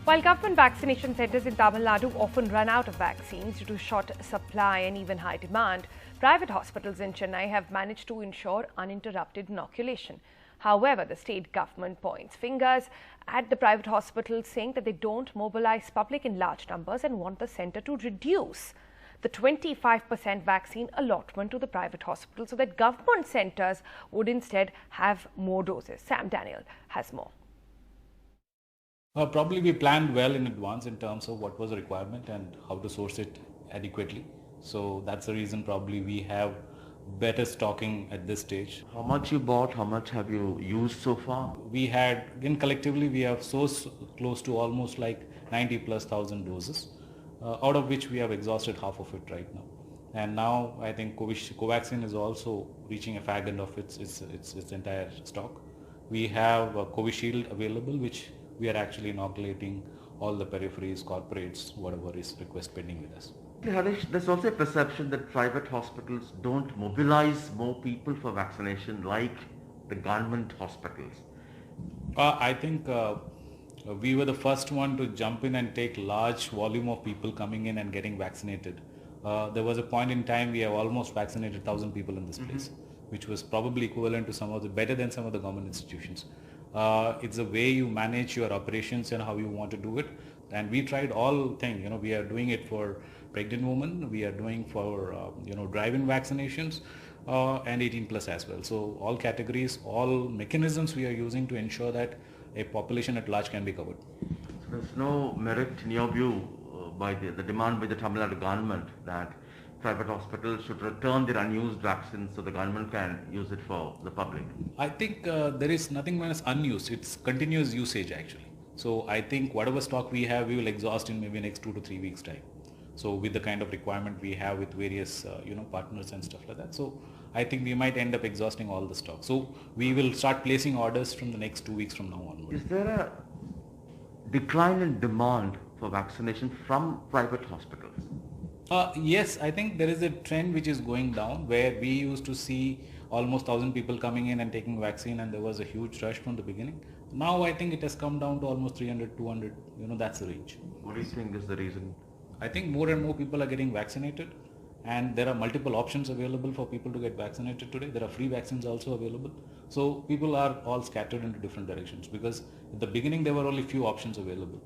While government vaccination centres in Tamil Nadu often run out of vaccines due to short supply and even high demand, private hospitals in Chennai have managed to ensure uninterrupted inoculation. However, the state government points fingers at the private hospitals, saying that they don't mobilize public in large numbers and want the centre to reduce the 25% vaccine allotment to the private hospitals so that government centres would instead have more doses. Sam Daniel has more. Probably we planned well in advance in terms of what was the requirement and how to source it adequately. So that's the reason probably we have better stocking at this stage. How much you bought? How much have you used so far? We had, again collectively, we have sourced close to almost like 90,000+ doses, out of which we have exhausted half of it right now. And now I think Covaxin is also reaching a fag end of its entire stock. We have Covishield available, which we are actually inoculating all the peripheries, corporates, whatever is request pending with us. Harish, there's also a perception that private hospitals don't mobilize more people for vaccination like the government hospitals. I think we were the first one to jump in and take large volume of people coming in and getting vaccinated. There was a point in time we have almost vaccinated 1,000 people in this place, which was probably equivalent to better than some of the government institutions. It's the way you manage your operations and how you want to do it. And we tried all things, we are doing it for pregnant women, we are doing for, drive-in vaccinations and 18+ as well. So all categories, all mechanisms we are using to ensure that a population at large can be covered. So there's no merit in your view by the demand by the Tamil Nadu government that private hospitals should return their unused vaccines so the government can use it for the public? I think there is nothing minus unused. It's continuous usage actually. So I think whatever stock we have, we will exhaust in maybe next 2 to 3 weeks time. So with the kind of requirement we have with various partners and stuff like that. So I think we might end up exhausting all the stock. So we will start placing orders from the next 2 weeks from now onward. Is there a decline in demand for vaccination from private hospitals? Yes, I think there is a trend which is going down where we used to see almost 1,000 people coming in and taking vaccine and there was a huge rush from the beginning. Now I think it has come down to almost 300, 200, that's the range. What do you think is the reason? I think more and more people are getting vaccinated and there are multiple options available for people to get vaccinated today. There are free vaccines also available. So people are all scattered into different directions because at the beginning there were only few options available.